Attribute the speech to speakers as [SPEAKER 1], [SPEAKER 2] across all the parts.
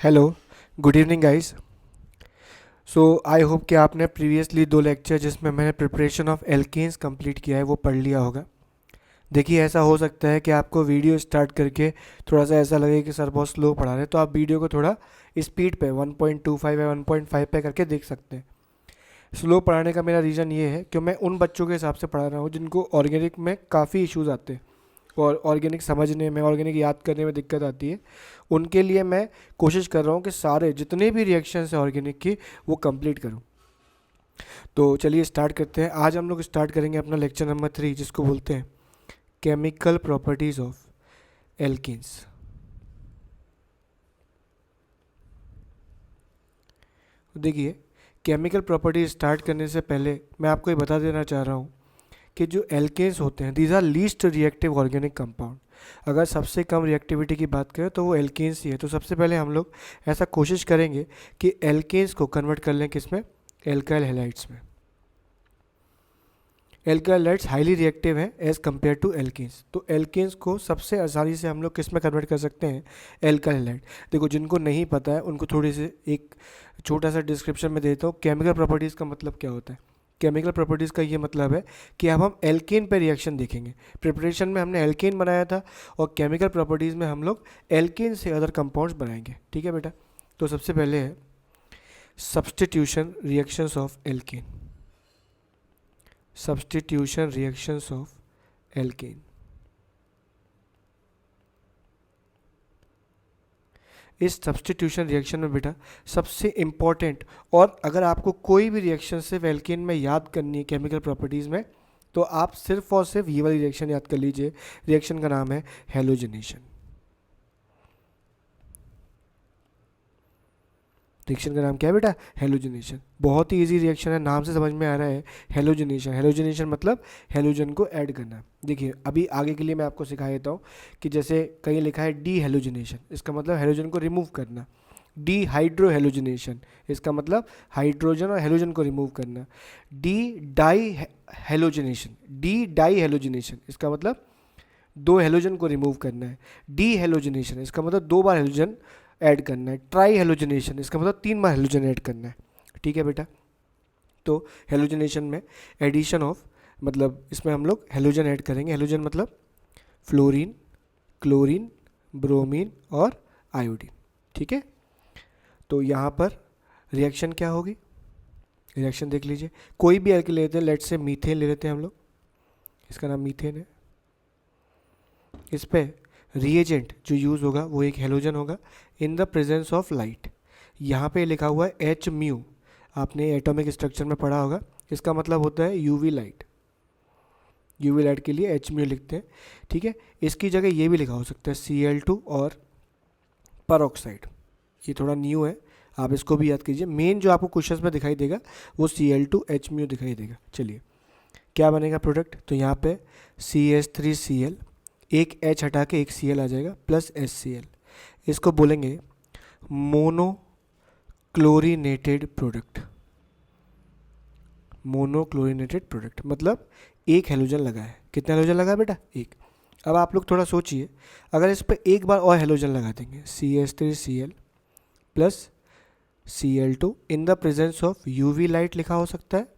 [SPEAKER 1] Hello, good evening guys. So I hope कि आपने previously 2 lecture जिसमें मैंने प्रिपरेशन ऑफ एल्केन्स कंप्लीट किया है वो पढ़ लिया होगा। देखिए, ऐसा हो सकता है कि आपको वीडियो स्टार्ट करके थोड़ा सा ऐसा लगे कि सर बहुत स्लो पढ़ा रहे हैं, तो आप वीडियो को थोड़ा स्पीड पे 1.25 या 1.5 पे करके देख सकते हैं। स्लो पढ़ाने का मेरा रीज़न ये है कि मैं उन बच्चों के हिसाब से पढ़ा रहा हूँ जिनको ऑर्गेनिक में काफ़ी इश्यूज़ आते हैं और ऑर्गेनिक समझने में, ऑर्गेनिक याद करने में दिक्कत आती है। उनके लिए मैं कोशिश कर रहा हूँ कि सारे जितने भी रिएक्शंस हैं ऑर्गेनिक की वो कंप्लीट करूँ। तो चलिए स्टार्ट करते हैं। आज हम लोग स्टार्ट करेंगे अपना लेक्चर नंबर 3, जिसको बोलते हैं केमिकल प्रॉपर्टीज़ ऑफ एल्कीन्स। देखिए, केमिकल प्रॉपर्टीज स्टार्ट करने से पहले मैं आपको ये बता देना चाह रहा हूँ कि जो एल्केन्स होते हैं these are least reactive organic compound. अगर सबसे कम रिएक्टिविटी की बात करें तो वो एल्केन्स ही है। तो सबसे पहले हम लोग ऐसा कोशिश करेंगे कि एल्केन्स को कन्वर्ट कर लें किस में, एल्काइल हैलाइड्स में। एल्काइल हैलाइड्स हाईली रिएक्टिव हैं एज कम्पेयर टू एल्केन्स। तो एल्केन्स को सबसे आसानी से हम लोग किस में कन्वर्ट कर सकते हैं, एल्काइल हैलाइड। देखो, जिनको नहीं पता है उनको थोड़ी सी एक छोटा सा डिस्क्रिप्शन में देता हूँ। केमिकल प्रॉपर्टीज़ का मतलब क्या होता है। केमिकल प्रॉपर्टीज़ का ये मतलब है कि अब हम एल्केन पे रिएक्शन देखेंगे। प्रिपरेशन में हमने एल्केन बनाया था और केमिकल प्रॉपर्टीज़ में हम लोग एल्केन से अदर कंपाउंड्स बनाएंगे। ठीक है बेटा। तो सबसे पहले है substitution reactions of alkene. Substitution reactions of alkene. इस सब्स्टिट्यूशन रिएक्शन में बेटा सबसे इम्पॉर्टेंट, और अगर आपको कोई भी रिएक्शन सिर्फ एल्केन में याद करनी है केमिकल प्रॉपर्टीज़ में, तो आप सिर्फ और सिर्फ ये वाली रिएक्शन याद कर लीजिए। रिएक्शन का नाम है हेलोजिनेशन। रिएक्शन का नाम क्या है बेटा, हेलोजिनेशन। बहुत ही इजी रिएक्शन है, नाम से समझ में आ रहा है। हेलोजिनेशन, हेलोजिनेशन मतलब हेलोजन को ऐड करना। देखिए, अभी आगे के लिए मैं आपको सिखा देता हूँ कि जैसे कहीं लिखा है डी हेलोजिनेशन, इसका मतलब हेलोजन को रिमूव करना। डी हाइड्रो हेलोजिनेशन, इसका मतलब हाइड्रोजन और हेलोजन को रिमूव करना। De di halogenation, de di halogenation इसका मतलब 2 हेलोजन को रिमूव करना है। डी हेलोजिनेशन इसका मतलब 2 बार हेलोजन ऐड करना है। ट्राई हेलोजिनेशन इसका मतलब 3 बार हेलोजन ऐड करना है। ठीक है बेटा। तो हेलोजिनेशन में एडिशन ऑफ, मतलब इसमें हम लोग हेलोजन ऐड करेंगे। हेलोजन मतलब फ्लोरीन, क्लोरीन, ब्रोमीन और आयोडीन। ठीक है। तो यहाँ पर रिएक्शन क्या होगी, रिएक्शन देख लीजिए। कोई भी एल्किल लेते हैं, लेट से मीथेन ले लेते हैं हम लोग, इसका नाम मीथेन है। इस पे रिएजेंट जो यूज़ होगा वो एक हेलोजन होगा in the presence of light. यहाँ पे लिखा हुआ है एच म्यू, आपने एटॉमिक स्ट्रक्चर में पढ़ा होगा। इसका मतलब होता है यूवी लाइट। यूवी लाइट के लिए एच म्यू लिखते हैं। ठीक है। इसकी जगह ये भी लिखा हो सकता है Cl2 और परऑक्साइड। ये थोड़ा न्यू है, आप इसको भी याद कीजिए। मेन जो आपको क्वेश्चंस में दिखाई देगा वो Cl2 H म्यू दिखाई देगा। चलिए, क्या बनेगा प्रोडक्ट, तो यहाँ पे CH3Cl, एक H हटा के एक Cl आ जाएगा, प्लस HCl। इसको बोलेंगे mono chlorinated product. Mono chlorinated product मतलब एक हेलोजन लगा है। कितना हेलोजन लगा है बेटा, एक। अब आप लोग थोड़ा सोचिए, अगर इस पर एक बार और हेलोजन लगा देंगे, CH3Cl plus Cl2 in the presence of UV light लिखा हो सकता है,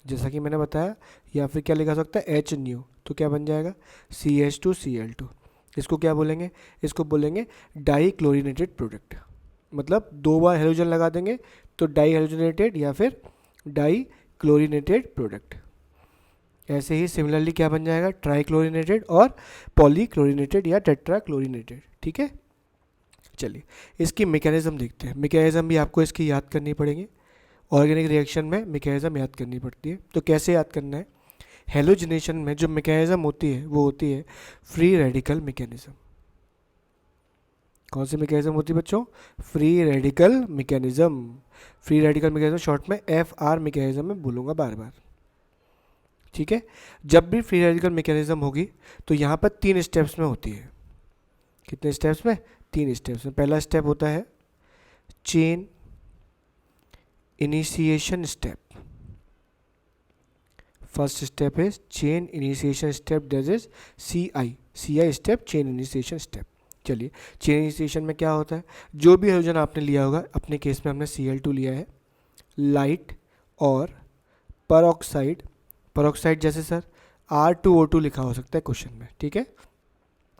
[SPEAKER 1] जैसा कि मैंने बताया, या फिर क्या लिखा सकता है, एच न्यू। तो क्या बन जाएगा, CH2Cl2। इसको क्या बोलेंगे, इसको बोलेंगे डाई क्लोरीनेटेड प्रोडक्ट। मतलब 2 बार हेलोजन लगा देंगे तो डाई हेलोजनेटेड या फिर डाई क्लोरीनेटेड प्रोडक्ट। ऐसे ही सिमिलरली क्या बन जाएगा, ट्राई क्लोरीनेटेड और पॉली क्लोरीनेटेड या टेट्रा क्लोरीनेटेड। ठीक है। चलिए, इसकी मैकेनिज्म देखते हैं। मैकेनिज्म भी आपको इसकी याद करनी पड़ेगी। ऑर्गेनिक रिएक्शन में मैकेनिज्म याद करनी पड़ती है। तो कैसे याद करना है, हेलोजिनेशन में जो मैकेनिज्म होती है वो होती है फ्री रेडिकल मैकेनिज्म। कौन सी मैकेनिज्म होती है बच्चों, free radical mechanism. Free radical mechanism short में FR मैकेनिज्म में बोलूँगा बार बार। ठीक है। जब भी फ्री रेडिकल मैकेनिज्म होगी तो यहाँ पर 3 स्टेप्स में होती है। कितने स्टेप्स में, 3 स्टेप्स में। पहला स्टेप होता है chain initiation step. First step is chain initiation step, that is CI step, chain initiation step. चलिए, चेन इनिशिएशन में क्या होता है, जो भी हाइड्रोजन आपने लिया होगा, अपने केस में हमने Cl2 लिया है, लाइट और परऑक्साइड, परऑक्साइड जैसे सर R2O2 लिखा हो सकता है क्वेश्चन में, ठीक है,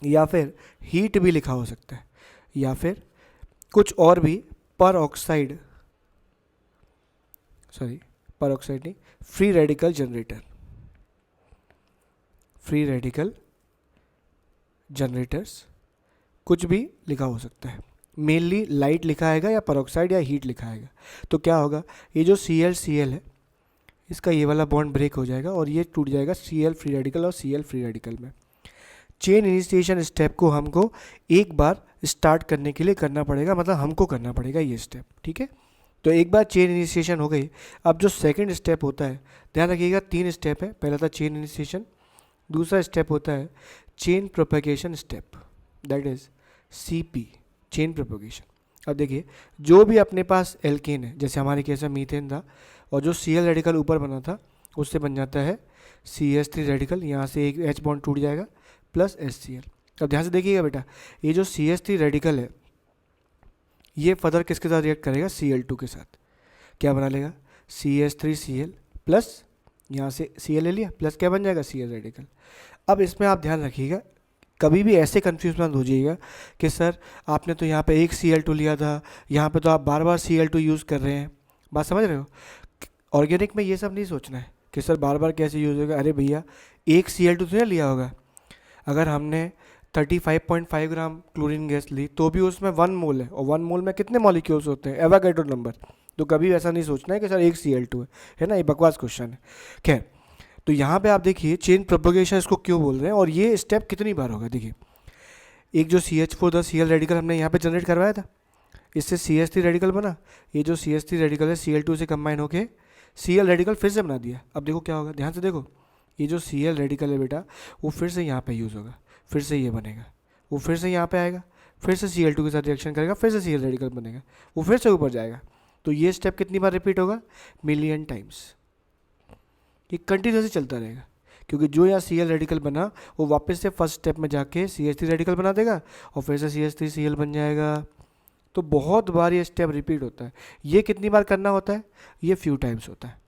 [SPEAKER 1] या फिर हीट भी लिखा हो सकता है, या फिर कुछ और भी, परऑक्साइड, सॉरी परऑक्साइड नहीं, free radical generator, free radical generators, कुछ भी लिखा हो सकता है। मेनली लाइट लिखा आएगा या परऑक्साइड या हीट लिखा आएगा। तो क्या होगा, ये जो Cl है, इसका ये वाला बॉन्ड ब्रेक हो जाएगा और ये टूट जाएगा Cl फ्री रेडिकल और Cl फ्री रेडिकल में। चेन इनिशिएशन स्टेप को हमको एक बार स्टार्ट करने के लिए करना पड़ेगा, मतलब हमको करना पड़ेगा ये स्टेप, ठीक है। तो एक बार चेन इनिशिएशन हो गई, अब जो सेकंड स्टेप होता है, ध्यान रखिएगा 3 स्टेप है। पहला था चेन इनिशिएशन, दूसरा स्टेप होता है chain propagation step, that is CP, chain propagation. अब देखिए, जो भी अपने पास एल्केन है, जैसे हमारे केस में मीथेन था, और जो Cl रेडिकल ऊपर बना था उससे बन जाता है CH3 रेडिकल, यहाँ से एक H बॉन्ड टूट जाएगा प्लस HCl। अब ध्यान से देखिएगा बेटा, ये जो CH3 रेडिकल है, ये फर्दर किसके साथ रिएक्ट करेगा, Cl2 के साथ। क्या बना लेगा, CH3Cl प्लस, यहाँ से Cl ले लिया, प्लस क्या बन जाएगा, Cl रेडिकल। अब इसमें आप ध्यान रखिएगा, कभी भी ऐसे कंफ्यूज मत हो जाइएगा कि सर आपने तो यहाँ पे एक Cl2 लिया था, यहाँ पे तो आप बार बार Cl2 यूज़ कर रहे हैं। बात समझ रहे हो, ऑर्गेनिक में ये सब नहीं सोचना है कि सर बार बार कैसे यूज़ होगा। अरे भैया, एक Cl2 तो नहीं लिया होगा, अगर हमने 35.5 ग्राम क्लोरीन गैस ली तो भी उसमें 1 मोल है, और 1 मोल में कितने मॉलिक्यूल्स होते हैं, एवोगैड्रो नंबर। तो कभी ऐसा नहीं सोचना है कि सर एक Cl2 है ना, ये बकवास क्वेश्चन है। खैर, तो यहाँ पे आप देखिए चेन प्रोपेगेशन इसको क्यों बोल रहे हैं, और ये स्टेप कितनी बार होगा। देखिए, एक जो CH4 था, Cl रेडिकल हमने यहाँ पे जनरेट करवाया था, इससे CH3 रेडिकल बना, ये जो CH3 रेडिकल है Cl2 से कंबाइन होके Cl रेडिकल फिर से बना दिया। अब देखो क्या होगा, ध्यान से देखो, ये जो Cl रेडिकल है बेटा, वो फिर से यहाँ पे यूज़ होगा, फिर से ये बनेगा, वो फिर से यहाँ पे आएगा, फिर से Cl2 के साथ रिएक्शन करेगा, फिर से Cl रेडिकल बनेगा, वो फिर से ऊपर जाएगा। तो ये स्टेप कितनी बार रिपीट होगा, मिलियन टाइम्स। ये कंटिन्यूसली चलता रहेगा, क्योंकि जो यहाँ Cl रेडिकल बना वो वापस से फर्स्ट स्टेप में जाके CH3 रेडिकल बना देगा और फिर से CH3Cl बन जाएगा। तो बहुत बार ये स्टेप रिपीट होता है। ये कितनी बार करना होता है, ये फ्यू टाइम्स होता है,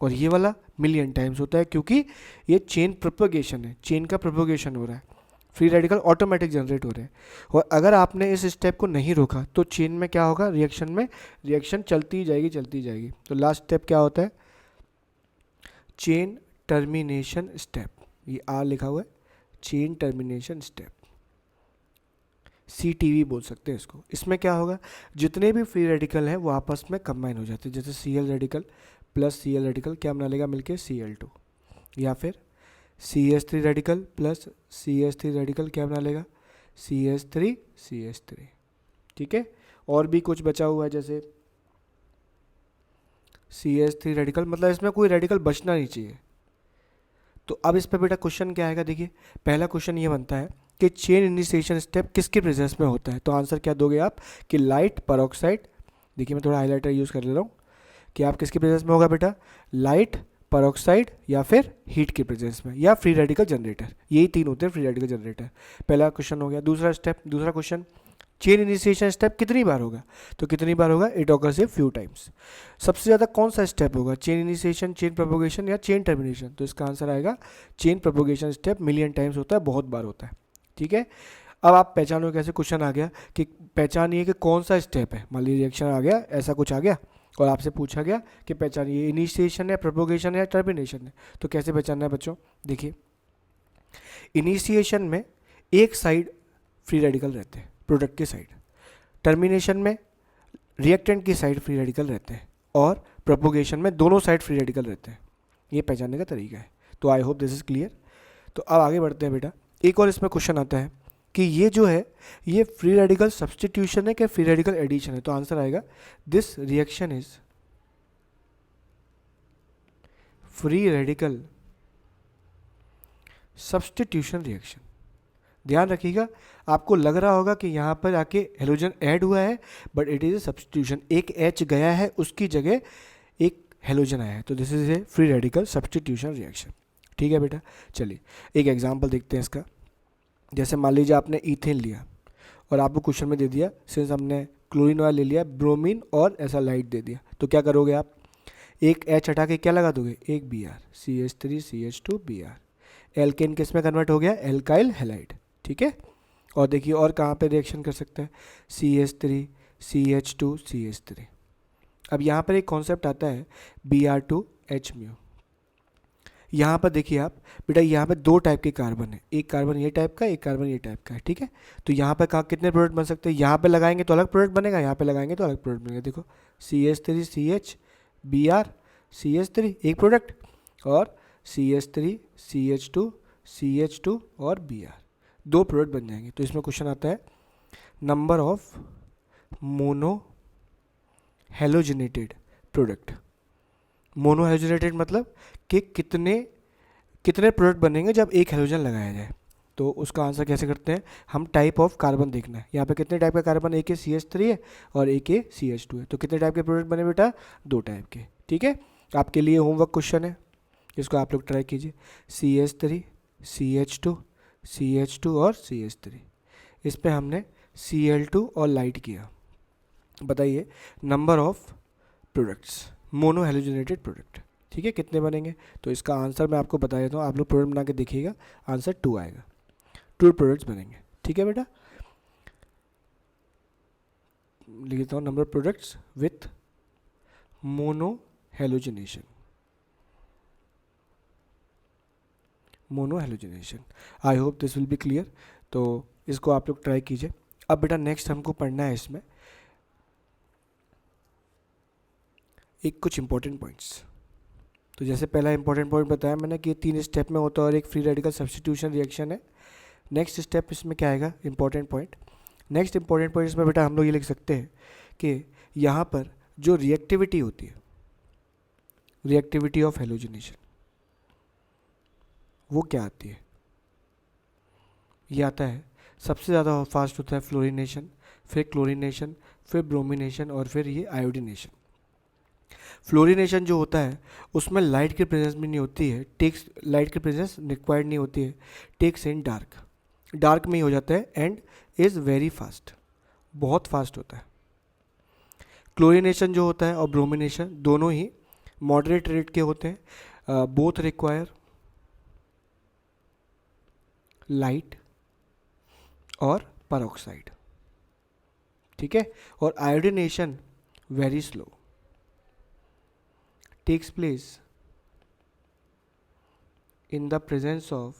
[SPEAKER 1] और ये वाला मिलियन टाइम्स होता है, क्योंकि ये चेन प्रोपेगेशन है, चेन का प्रोपेगेशन हो रहा है, फ्री रेडिकल ऑटोमेटिक जनरेट हो रहे हैं। और अगर आपने इस स्टेप को नहीं रोका तो चेन में क्या होगा, रिएक्शन में रिएक्शन चलती जाएगी चलती जाएगी। तो लास्ट स्टेप क्या होता है, चेन टर्मिनेशन स्टेप, ये R लिखा हुआ है, चेन टर्मिनेशन स्टेप, CTV बोल सकते हैं इसको। इसमें क्या होगा, जितने भी फ्री रेडिकल हैं वो आपस में कंबाइन हो जाते हैं, जैसे Cl radical plus Cl radical क्या बना लेगा मिलके, Cl2, या फिर CH3 radical plus CH3 radical क्या बना लेगा, CH3, ठीक है। और भी कुछ बचा हुआ है, जैसे CH3 रेडिकल, मतलब इसमें कोई रेडिकल बचना नहीं चाहिए। तो अब इस पर बेटा क्वेश्चन क्या आएगा, देखिए पहला क्वेश्चन ये बनता है कि चेन इनिशिएशन स्टेप किसके प्रेजेंस में होता है। तो आंसर क्या दोगे आप, कि लाइट, परऑक्साइड, देखिए मैं थोड़ा हाईलाइटर यूज़ कर ले रहा हूँ, कि आप किसके प्रेजेंस में होगा बेटा, लाइट, परऑक्साइड, या फिर हीट के प्रेजेंस में, या फ्री रेडिकल जनरेटर। यही 3 होते हैं फ्री रेडिकल जनरेटर। पहला क्वेश्चन हो गया। दूसरा स्टेप, दूसरा क्वेश्चन, चेन इनिशिएशन स्टेप कितनी बार होगा, तो कितनी बार होगा, it occurs a few times. सबसे ज़्यादा कौन सा स्टेप होगा, चेन इनिशिएशन, चेन प्रोपेगेशन, या चेन टर्मिनेशन। तो इसका आंसर आएगा chain propagation step, million times होता है, बहुत बार होता है, ठीक है। अब आप पहचानो कैसे, क्वेश्चन आ गया कि पहचानिए कि कौन सा स्टेप है, मान लीजिए रिएक्शन आ गया, ऐसा कुछ आ गया और आपसे पूछा गया कि पहचानिए इनिशिएशन है, प्रोपेगेशन है, टर्मिनेशन है। तो कैसे पहचानना है बच्चों, देखिए इनिशिएशन में एक साइड फ्री रेडिकल रहते हैं, प्रोडक्ट की साइड, टर्मिनेशन में रिएक्टेंट की साइड फ्री रेडिकल रहते हैं, और प्रोपेगेशन में दोनों साइड फ्री रेडिकल रहते हैं। ये पहचानने का तरीका है। तो I hope this is clear. तो अब आगे बढ़ते हैं बेटा। एक और इसमें क्वेश्चन आता है कि ये जो है ये फ्री रेडिकल सब्सटीट्यूशन है क्या फ्री रेडिकल एडिशन है। तो आंसर आएगा this reaction is free radical substitution reaction. ध्यान रखिएगा, आपको लग रहा होगा कि यहाँ पर आके हेलोजन ऐड हुआ है, but it is a substitution. एक H गया है, उसकी जगह एक हेलोजन आया है। तो this is a free radical substitution reaction, ठीक है बेटा। चलिए एक एग्जांपल देखते हैं इसका। जैसे मान लीजिए आपने ईथेन लिया, और आपको क्वेश्चन में दे दिया, सिंस हमने क्लोरीन वाला ले लिया, ब्रोमीन और ऐसा लाइट दे दिया, तो क्या करोगे आप, एक एच हटा के क्या लगा दोगे, एक B are, CH3CH2 Br। Alkene किस में कन्वर्ट हो गया, एल्काइल हैलाइड। ठीक है, और देखिए और कहाँ पे रिएक्शन कर सकते हैं, CH3CH2CH3। अब यहाँ पर एक कॉन्सेप्ट आता है Br2H म्यू। यहाँ पर देखिए आप बेटा, यहाँ पे दो टाइप के कार्बन है, एक कार्बन ये टाइप का, एक कार्बन ये टाइप का है। ठीक है, तो यहाँ पर कहाँ कितने प्रोडक्ट बन सकते हैं, यहाँ पे लगाएंगे तो अलग प्रोडक्ट बनेगा, यहाँ पे लगाएंगे तो अलग प्रोडक्ट बनेगा। देखो CH3CH Br CH3 एक प्रोडक्ट, और CH3CH2CH2 और Br दो प्रोडक्ट बन जाएंगे। तो इसमें क्वेश्चन आता है number of mono halogenated product. Mono halogenated मतलब कि कितने कितने प्रोडक्ट बनेंगे जब एक हेलोजन लगाया जाए। तो उसका आंसर कैसे करते हैं, हम टाइप ऑफ कार्बन देखना है। यहाँ पे कितने टाइप का कार्बन, एक CH3 है और एक CH2 है, तो कितने टाइप के प्रोडक्ट बने बेटा, दो टाइप के। ठीक है, आपके लिए होमवर्क क्वेश्चन है, इसको आप लोग ट्राई कीजिए। CH3 CH2 CH2 और CH3, इस पे हमने Cl2 और लाइट किया। बताइए number of products, mono halogenated product. ठीक है, कितने बनेंगे, तो इसका आंसर मैं आपको बता देता हूँ, आप लोग प्रोडक्ट बना के देखिएगा, आंसर 2 आएगा, 2 प्रोडक्ट्स बनेंगे। ठीक है बेटा, लिख देता हूँ number of products with mono halogenation, mono halogenation. I hope this will be clear. तो इसको आप लोग ट्राई कीजिए। अब बेटा नेक्स्ट हमको पढ़ना है इसमें एक कुछ इंपॉर्टेंट पॉइंट्स। तो जैसे पहला इंपॉर्टेंट पॉइंट बताया मैंने कि 3 स्टेप में होता है और एक फ्री रेडिकल सब्स्टिट्यूशन रिएक्शन है। नेक्स्ट स्टेप इसमें क्या आएगा, important point. Next important point इसमें बेटा हम लोग ये लिख सकते हैं कि यहाँ पर जो रिएक्टिविटी होती है, रिएक्टिविटी ऑफ हेलोजिनेशन, वो क्या आती है, ये आता है सबसे ज़्यादा फास्ट होता है फ्लोरिनेशन, फिर क्लोरिनेशन, फिर ब्रोमिनेशन और फिर ये आयोडीनेशन। फ्लोरिनेशन जो होता है उसमें लाइट की प्रेजेंस भी नहीं होती है, टेक्स लाइट की प्रेजेंस रिक्वायर्ड नहीं होती है, टेक्स इन डार्क, डार्क में ही हो जाता है एंड इज़ वेरी फास्ट, बहुत फास्ट होता है। क्लोरिनेशन जो होता है और ब्रोमिनेशन दोनों ही मॉडरेट रेट के होते हैं, बोथ रिक्वायर लाइट और परऑक्साइड। ठीक है, और iodination very slow, takes place in the presence of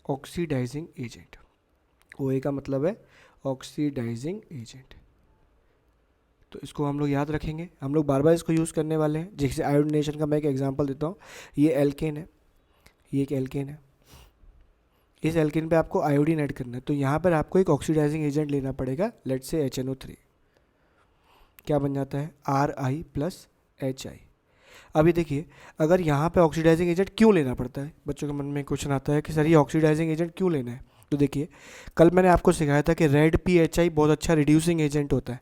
[SPEAKER 1] oxidizing agent। OA का मतलब है ऑक्सीडाइजिंग एजेंट। तो इसको हम लोग याद रखेंगे, हम लोग बार बार इसको यूज़ करने वाले हैं। जैसे आयोडीनेशन का मैं एक एग्जांपल देता हूँ, ये एल्केन है, ये एक एल्केन है, इस एल्केन पे आपको आयोडीन ऐड करना है, तो यहाँ पर आपको एक ऑक्सीडाइजिंग एजेंट लेना पड़ेगा, लेट्स से HNO3। क्या बन जाता है, Ri + HI। अभी देखिए अगर यहाँ पे ऑक्सीडाइजिंग एजेंट क्यों लेना पड़ता है, बच्चों के मन में क्वेश्चन आता है कि सर ये ऑक्सीडाइजिंग एजेंट क्यों लेना है। तो देखिए कल मैंने आपको सिखाया था कि रेड PHI बहुत अच्छा रिड्यूसिंग एजेंट होता है,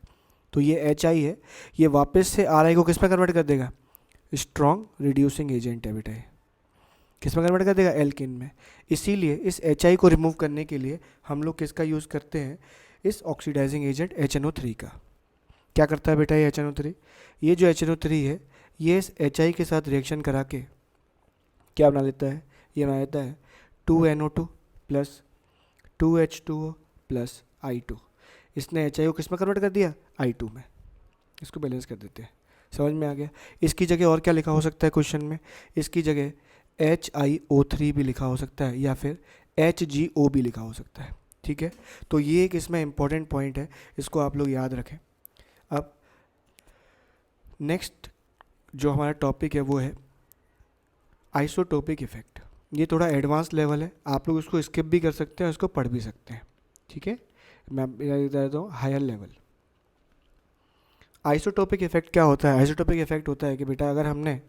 [SPEAKER 1] तो ये HI है, ये वापस से Ri को किस में कन्वर्ट कर देगा, स्ट्रॉन्ग रिड्यूसिंग एजेंट है बेटा, किस में कन्वर्ट कर देगा, एल्केन में। इसीलिए इस HI को रिमूव करने के लिए हम लोग किसका यूज़ करते हैं, इस ऑक्सीडाइजिंग एजेंट HNO3 का। क्या करता है बेटा ये HNO3, ये जो HNO3 है ये इस HI के साथ रिएक्शन करा के क्या बना लेता है, ये बना लेता है 2NO2 + 2H2O + I2। इसने HI को किस में कन्वर्ट कर दिया, I2 में। इसको बैलेंस कर देते हैं, समझ में आ गया। इसकी जगह और क्या लिखा हो सकता है क्वेश्चन में, इसकी जगह HiO3 भी लिखा हो सकता है या फिर HgO भी लिखा हो सकता है। ठीक है, तो ये एक इसमें इंपॉर्टेंट पॉइंट है, इसको आप लोग याद रखें। अब नेक्स्ट जो हमारा टॉपिक है वो है आइसोटोपिक इफेक्ट। ये थोड़ा एडवांस लेवल है, आप लोग उसको स्किप भी कर सकते हैं, उसको पढ़ भी सकते हैं। ठीक है, मैं बता देता हूँ हायर लेवल। आइसोटोपिक इफेक्ट क्या होता है, आइसोटोपिक इफेक्ट होता है कि बेटा अगर हमने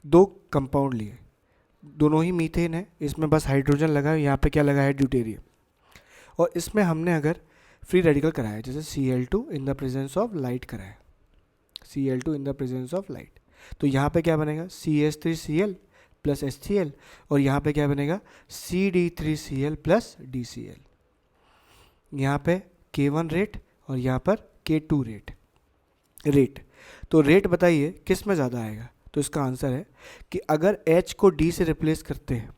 [SPEAKER 1] दो कंपाउंड लिए, दोनों ही मीथेन है, इसमें बस हाइड्रोजन लगा है, यहाँ पे क्या लगा है, ड्यूटेरियम, और इसमें हमने अगर फ्री रेडिकल कराया, जैसे Cl2 in the presence of light कराया, Cl2 in the presence of light, तो यहाँ पे क्या बनेगा, CH3Cl प्लस HCl, और यहाँ पे क्या बनेगा CD3Cl प्लस DCl। यहाँ पे K1 रेट और यहाँ पर K2 रेट। तो रेट बताइए किस में ज़्यादा आएगा, तो इसका आंसर है कि अगर H को D से रिप्लेस करते हैं,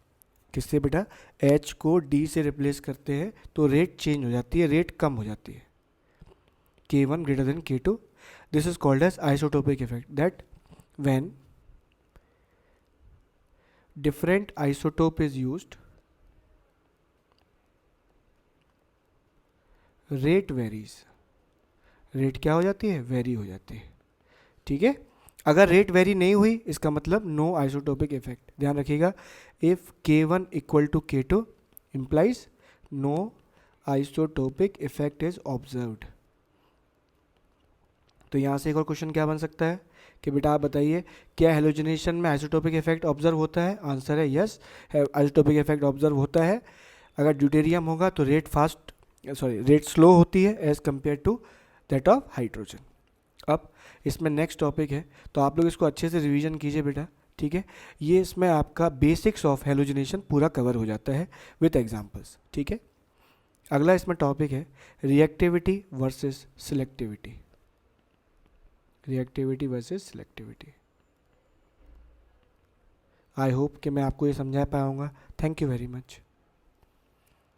[SPEAKER 1] किससे बेटा, H को D से रिप्लेस करते हैं तो रेट चेंज हो जाती है, रेट कम हो जाती है, K1 greater than K2। This is called as isotopic effect, that when different isotope is used, rate varies, rate क्या हो जाती है, वेरी हो जाती है। ठीक है, अगर रेट वेरी नहीं हुई इसका मतलब नो आइसोटोपिक इफेक्ट। ध्यान रखिएगा, if K1 equal to K2 implies no isotopic effect is observed. तो यहाँ से एक और क्वेश्चन क्या बन सकता है कि बेटा आप बताइए क्या हेलोजिनेशन में आइसोटोपिक इफेक्ट ऑब्जर्व होता है, आंसर है यस, आइसोटोपिक इफेक्ट ऑब्जर्व होता है। अगर ड्यूटेरियम होगा तो रेट स्लो होती है as compare to that of hydrogen. अब इसमें नेक्स्ट टॉपिक है, तो आप लोग इसको अच्छे से रिवीजन कीजिए बेटा, ठीक है। ये इसमें आपका बेसिक्स ऑफ हेलोजिनेशन पूरा कवर हो जाता है विथ एग्जांपल्स, ठीक है। अगला इसमें टॉपिक है reactivity versus selectivity, reactivity versus selectivity. I hope कि मैं आपको ये समझा पाऊंगा। Thank you very much.